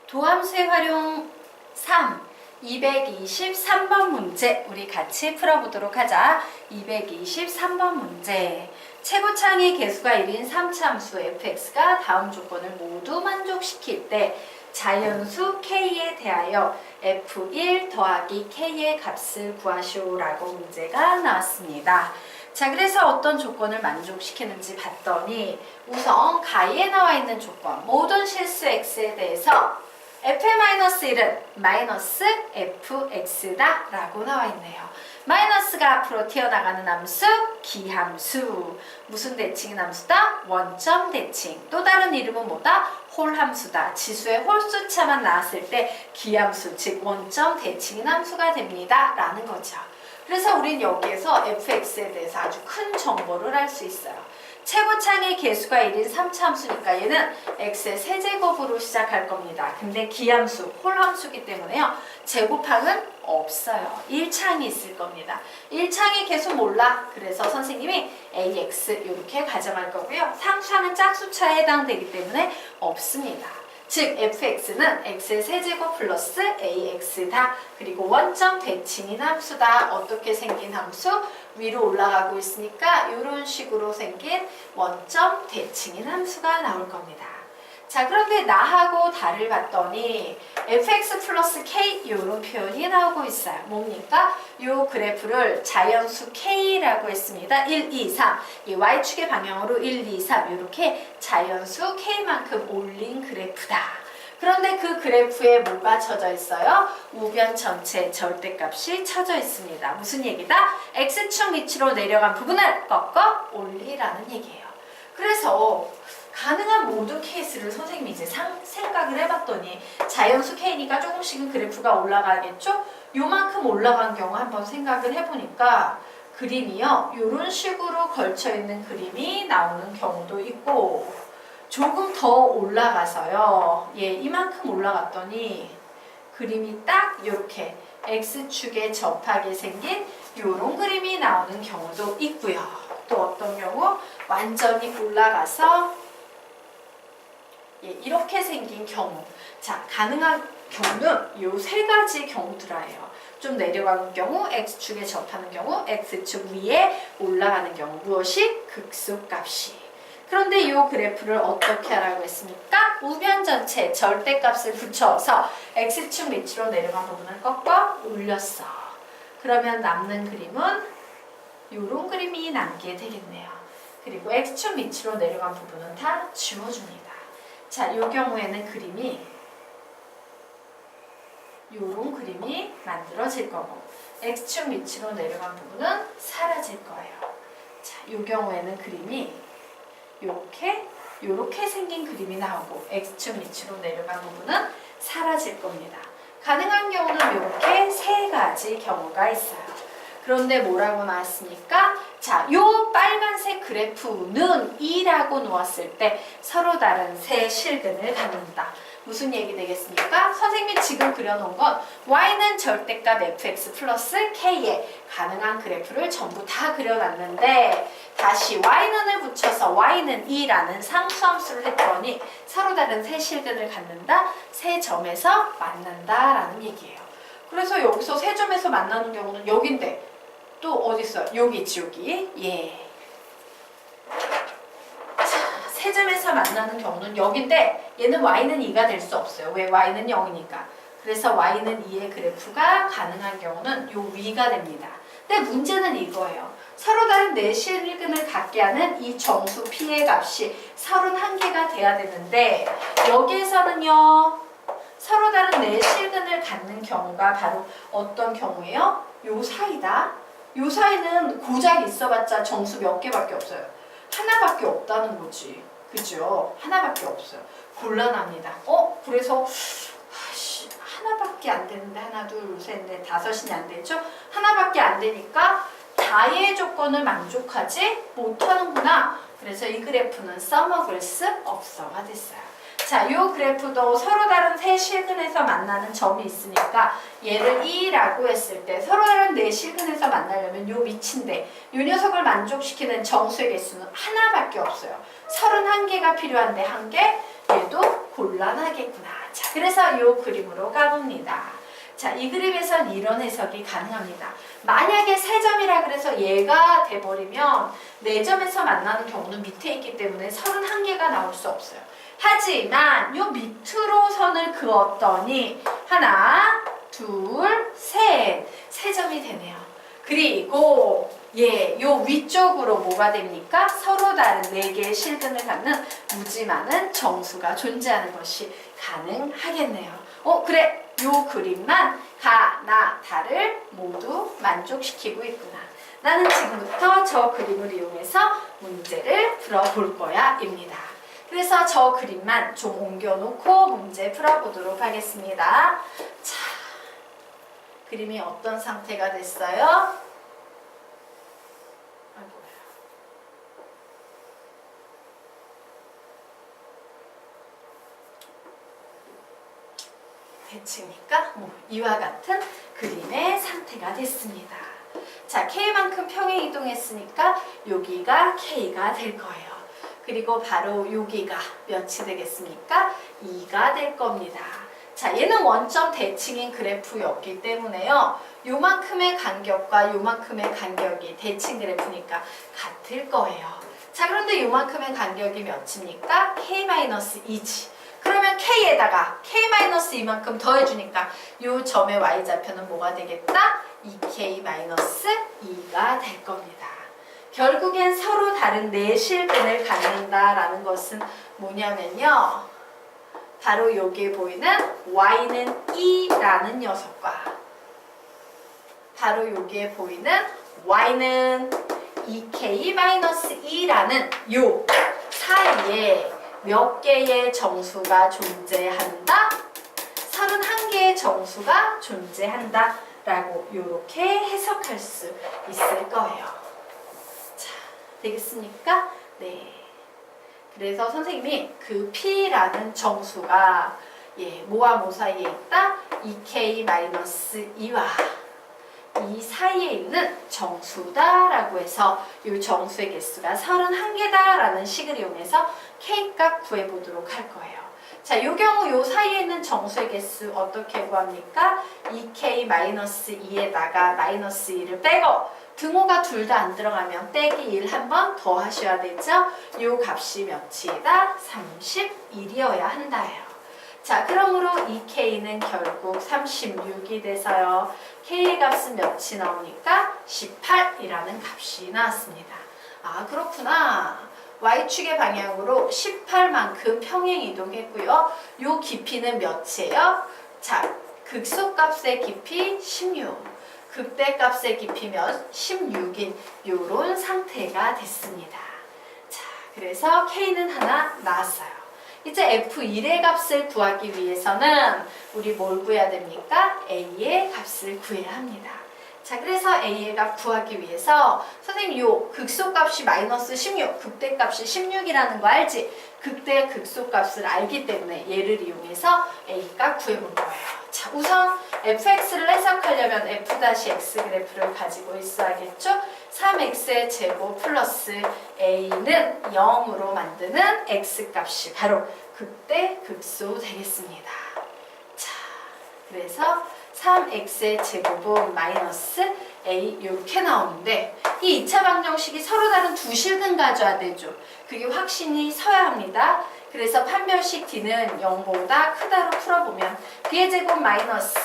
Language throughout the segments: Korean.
도함수의 활용 3, 223번 문제 우리 같이 풀어보도록 하자. 223번 문제. 최고창의 개수가 1인 3차함수 fx가 다음 조건을 모두 만족시킬 때 자연수 k에 대하여 f1 더하기 k의 값을 구하시오라고 문제가 나왔습니다. 자, 그래서 어떤 조건을 만족시키는지 봤더니 우선 가위에 나와 있는 조건 모든 실수 x에 대해서 f-1은 마이너스 fx다 라고 나와 있네요. 마이너스가 앞으로 튀어나가는 함수, 기함수. 무슨 대칭인 함수다? 원점 대칭. 또 다른 이름은 뭐다? 홀함수다. 지수의 홀수차만 나왔을 때 기함수, 즉 원점 대칭인 함수가 됩니다 라는 거죠. 그래서 우린 여기에서 fx에 대해서 아주 큰 정보를 알 수 있어요. 최고창의 개수가 1인 3차 함수니까 얘는 x의 세제곱으로 시작할 겁니다. 근데 기함수, 홀함수기 때문에요. 제곱항은 없어요. 1창이 있을 겁니다. 1창의 개수 몰라. 그래서 선생님이 ax 이렇게 가정할 거고요. 상수항은 짝수차에 해당되기 때문에 없습니다. 즉 fx는 x의 세제곱 플러스 ax다. 그리고 원점 대칭인 함수다. 어떻게 생긴 함수? 위로 올라가고 있으니까 이런 식으로 생긴 원점 대칭인 함수가 나올 겁니다. 자, 그런데 나하고 다를 봤더니 fx 플러스 k 이런 표현이 나오고 있어요. 뭡니까? 이 그래프를 자연수 k라고 했습니다. 1, 2, 3. 이 y축의 방향으로 1, 2, 3 이렇게 자연수 k만큼 올린 그래프다. 그런데 그 그래프에 뭐가 쳐져 있어요? 우변 전체 절대값이 쳐져 있습니다. 무슨 얘기다? x축 밑으로 내려간 부분을 꺾어 올리라는 얘기예요. 그래서 가능한 모든 케이스를 선생님이 이제 생각을 해봤더니 자연수 k니까 조금씩은 그래프가 올라가겠죠? 요만큼 올라간 경우 한번 생각을 해보니까 그림이요. 이런 식으로 걸쳐있는 그림이 나오는 경우도 있고 조금 더 올라가서요. 예, 이만큼 올라갔더니 그림이 딱 이렇게 X축에 접하게 생긴 이런 그림이 나오는 경우도 있고요. 또 어떤 경우 완전히 올라가서 예, 이렇게 생긴 경우. 자, 가능한 경우는 이 세 가지 경우들이에요. 좀 내려가는 경우, X축에 접하는 경우, X축 위에 올라가는 경우. 무엇이? 극소값이. 그런데 이 그래프를 어떻게 하라고 했습니까? 우변 전체 절대값을 붙여서 X축 밑으로 내려간 부분을 꺾어 올렸어. 그러면 남는 그림은 이런 그림이 남게 되겠네요. 그리고 X축 밑으로 내려간 부분은 다 지워줍니다. 자, 이 경우에는 그림이 이런 그림이 만들어질 거고 X축 밑으로 내려간 부분은 사라질 거예요. 자, 이 경우에는 그림이 요렇게 생긴 그림이 나오고 X축 밑으로 내려간 부분은 사라질 겁니다. 가능한 경우는 이렇게 세 가지 경우가 있어요. 그런데 뭐라고 나왔습니까? 자, 요 빨간색 그래프는 2라고 놓았을 때 서로 다른 세 실근을 갖는다. 무슨 얘기 되겠습니까? 선생님이 지금 그려놓은 건 y는 절대값 fx 플러스 k에 가능한 그래프를 전부 다 그려놨는데 다시 y는을 붙여서 y는 2라는 상수함수를 했더니 서로 다른 세 실근을 갖는다. 세 점에서 만난다 라는 얘기예요. 그래서 여기서 세 점에서 만나는 경우는 여긴데 또 어디 있어요? 여기 있지, 여기. 예. 세 점에서 만나는 경우는 여기인데 얘는 y는 2가 될 수 없어요. 왜? y는 0이니까. 그래서 y는 2의 그래프가 가능한 경우는 요 위가 됩니다. 근데 문제는 이거예요. 서로 다른 네 실근을 갖게 하는 이 정수 p의 값이 31개가 돼야 되는데 여기에서는요. 서로 다른 네 실근을 갖는 경우가 바로 어떤 경우예요? 요 사이다. 요 사이는 고작 있어봤자 정수 몇 개밖에 없어요. 하나밖에 없다는 거지. 그죠? 하나밖에 없어요. 곤란합니다. 그래서 하나밖에 안 되는데 하나, 둘, 셋, 넷, 다섯이 안 되죠? 하나밖에 안 되니까 다의 조건을 만족하지 못하는구나. 그래서 이 그래프는 써먹을 수 없어가 됐어요. 자, 이 그래프도 서로 다른 세 실근에서 만나는 점이 있으니까 얘를 2라고 했을 때 서로 다른 네 실근에서 만나려면 요 밑인데 이 녀석을 만족시키는 정수의 개수는 하나밖에 없어요. 31개가 필요한데 1개, 얘도 곤란하겠구나. 자, 그래서 이 그림으로 가봅니다. 자, 이 그림에선 이런 해석이 가능합니다. 만약에 3점이라 그래서 얘가 돼버리면 4점에서 만나는 경우는 밑에 있기 때문에 31개가 나올 수 없어요. 하지만 요 밑으로 선을 그었더니 하나, 둘, 셋, 3점이 되네요. 그리고 요 위쪽으로 뭐가 됩니까? 서로 다른 4개의 실근을 갖는 무지많은 정수가 존재하는 것이 가능하겠네요. 그래. 요 그림만 가, 나, 다를 모두 만족시키고 있구나. 나는 지금부터 저 그림을 이용해서 문제를 풀어볼 거야 입니다. 그래서 저 그림만 좀 옮겨놓고 문제 풀어보도록 하겠습니다. 자, 그림이 어떤 상태가 됐어요? 대칭이니까 이와 같은 그림의 상태가 됐습니다. 자, K만큼 평행 이동했으니까 여기가 K가 될 거예요. 그리고 바로 여기가 몇이 되겠습니까? 2가 될 겁니다. 자, 얘는 원점 대칭인 그래프였기 때문에요. 요만큼의 간격과 요만큼의 간격이 대칭 그래프니까 같을 거예요. 자, 그런데 요만큼의 간격이 몇입니까? K-2지. 그러면 K에다가 K-2만큼 더해주니까 이 점의 Y좌표는 뭐가 되겠다? 2K-2가 될 겁니다. 결국엔 서로 다른 4실근을 갖는다라는 것은 뭐냐면요. 바로 여기에 보이는 Y는 2라는 녀석과 바로 여기에 보이는 Y는 2K-2라는 요 사이에 몇 개의 정수가 존재한다? 31개의 정수가 존재한다 라고 이렇게 해석할 수 있을 거예요. 자, 되겠습니까? 네. 그래서 선생님이 그 P라는 정수가 뭐와 뭐 사이에 있다? 2K-2와 이 사이에 있는 정수다라고 해서 이 정수의 개수가 31개다 라는 식을 이용해서 K값 구해보도록 할 거예요. 자, 이 경우 이 사이에 있는 정수의 개수 어떻게 구합니까? 2K-2에다가 마이너스 2를 빼고 등호가 둘 다 안 들어가면 빼기 1 한 번 더 하셔야 되죠? 이 값이 몇이다? 31이어야 한다예요. 자, 그러므로 2K는 결국 36이 돼서요. K의 값은 몇이 나오니까 18이라는 값이 나왔습니다. 아, 그렇구나. Y축의 방향으로 18만큼 평행 이동했고요. 요 깊이는 몇이에요? 자, 극소값의 깊이 16, 극대값의 깊이면 16인 요런 상태가 됐습니다. 자, 그래서 K는 하나 나왔어요. 이제 F1의 값을 구하기 위해서는 우리 뭘 구해야 됩니까? A의 값을 구해야 합니다. 자, 그래서 A의 값 구하기 위해서 선생님 요 극소값이 마이너스 16, 극대값이 16이라는 거 알지? 극대 극소값을 알기 때문에 얘를 이용해서 A 값 구해볼 거예요. 자, 우선 fx를 해석하려면 f-x 그래프를 가지고 있어야겠죠? 3x의 제곱 플러스 a는 0으로 만드는 x값이 바로 극대 극소 되겠습니다. 자, 그래서 3x의 제곱은 마이너스 a 이렇게 나오는데 이 2차 방정식이 서로 다른 두 실근 가져야 되죠. 그게 확신이 서야 합니다. 그래서 판별식 D는 0보다 크다로 풀어보면 B의 제곱 마이너스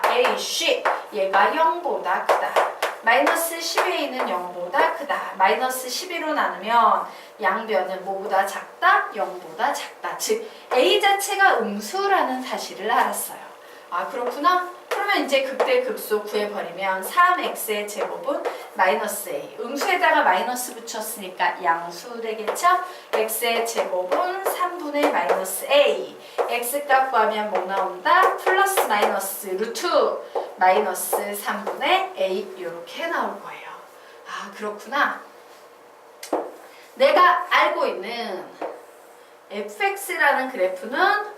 4AC 얘가 0보다 크다. 마이너스 10A는 0보다 크다. 마이너스 12로 나누면 양변은 뭐보다 작다? 0보다 작다. 즉 A 자체가 음수라는 사실을 알았어요. 아, 그렇구나? 그러면 이제 극대 극소 구해버리면 3x의 제곱은 마이너스 a. 음수에다가 마이너스 붙였으니까 양수 되겠죠? x의 제곱은 3분의 마이너스 a. x값 구하면 뭐 나온다? 플러스 마이너스 루트 마이너스 3분의 a 이렇게 나올 거예요. 아, 그렇구나. 내가 알고 있는 fx라는 그래프는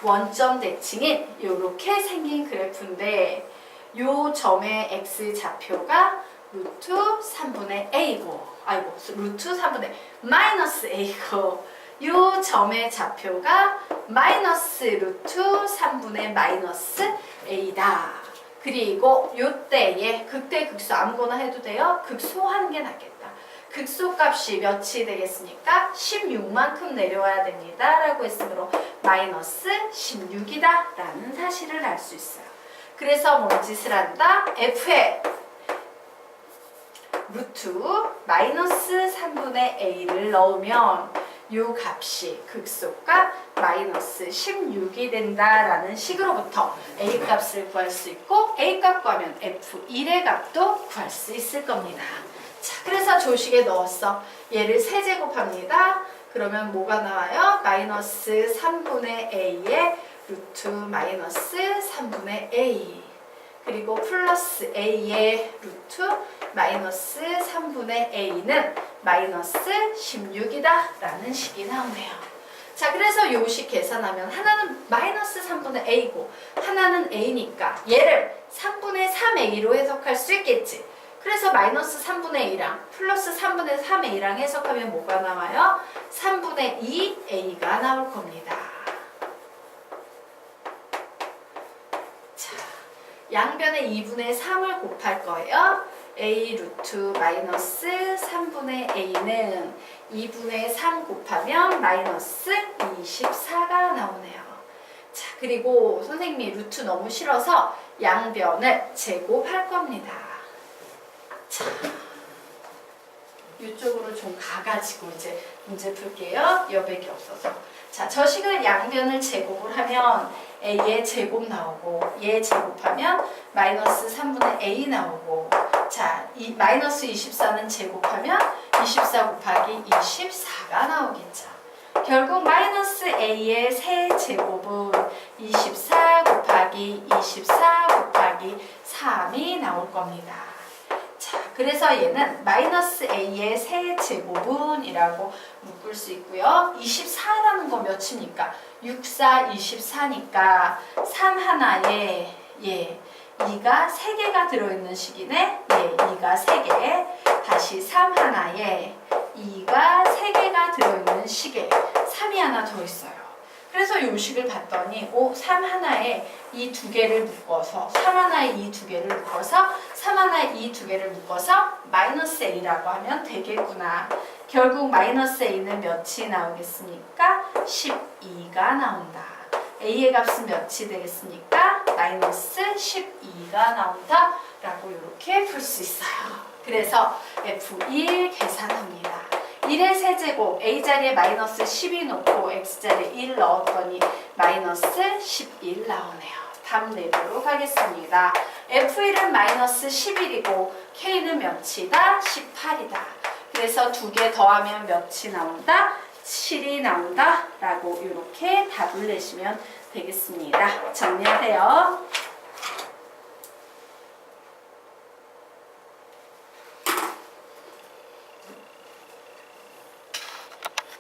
원점 대칭인 이렇게 생긴 그래프인데 요 점의 x 좌표가 루트 3분의 a고 루트 3분의 마이너스 a고 요 점의 좌표가 마이너스 루트 3분의 마이너스 a다. 그리고 요때에 극대 극소 아무거나 해도 돼요. 극소하는 게 낫겠다. 극소값이 몇이 되겠습니까? 16만큼 내려와야 됩니다. 라고 했으므로 마이너스 16이다 라는 사실을 알 수 있어요. 그래서 뭔 짓을 한다? f에 루트 마이너스 3분의 a를 넣으면 요 값이 극소값 마이너스 16이 된다라는 식으로부터 a 값을 구할 수 있고 a 값 구하면 f1의 값도 구할 수 있을 겁니다. 자, 그래서 조식에 넣었어. 얘를 세제곱합니다. 그러면 뭐가 나와요? 마이너스 3분의 a의 루트 마이너스 3분의 a 그리고 플러스 a의 루트 마이너스 3분의 a는 마이너스 16이다 라는 식이 나오네요. 자, 그래서 요식 계산하면 하나는 마이너스 3분의 a고 하나는 a니까 얘를 3분의 3a로 해석할 수 있겠지. 그래서 마이너스 3분의 a랑 플러스 3분의 3a랑 해석하면 뭐가 나와요? 3분의 2a가 나올 겁니다. 자, 양변에 2분의 3을 곱할 거예요. a 루트 마이너스 3분의 a는 2분의 3 곱하면 마이너스 24가 나오네요. 자, 그리고 선생님이 루트 너무 싫어서 양변을 제곱할 겁니다. 자, 이쪽으로 좀 가가지고 이제 문제 풀게요. 여백이 없어서. 자, 저 식을 양변을 제곱을 하면 a의 제곱 나오고 얘 제곱하면 마이너스 3분의 a 나오고 자, 이 마이너스 24는 제곱하면 24 곱하기 24가 나오겠죠. 결국 마이너스 a의 세제곱은 24 곱하기 24 곱하기 3이 나올 겁니다. 자, 그래서 얘는 마이너스 a의 세제곱은 이라고 묶을 수 있고요. 24라는 거 몇입니까? 6, 4, 24니까 3 하나에 2가 3개가 들어있는 식이네. 2가 3개. 다시 3 하나에 2가 3개가 들어있는 식에 3이 하나 더 있어요. 그래서 요 식을 봤더니 3 하나에 이 두 개를 묶어서 3 하나에 이 두 개를 묶어서 3 하나에 이 두 개를 묶어서 마이너스 a라고 하면 되겠구나. 결국 마이너스 a는 몇이 나오겠습니까? 12가 나온다. a의 값은 몇이 되겠습니까? 마이너스 12가 나온다 라고 이렇게 풀 수 있어요. 그래서 F1 계산합니다. 1의 세제곱 a 자리에 마이너스 10이 놓고 x 자리에 1 넣었더니 마이너스 11 나오네요. 답 내도록 하겠습니다. F1은 마이너스 11이고 K는 몇이다? 18이다. 그래서 두 개 더하면 몇이 나온다? 7이 나온다 라고 이렇게 답을 내시면 되겠습니다. 정리하세요.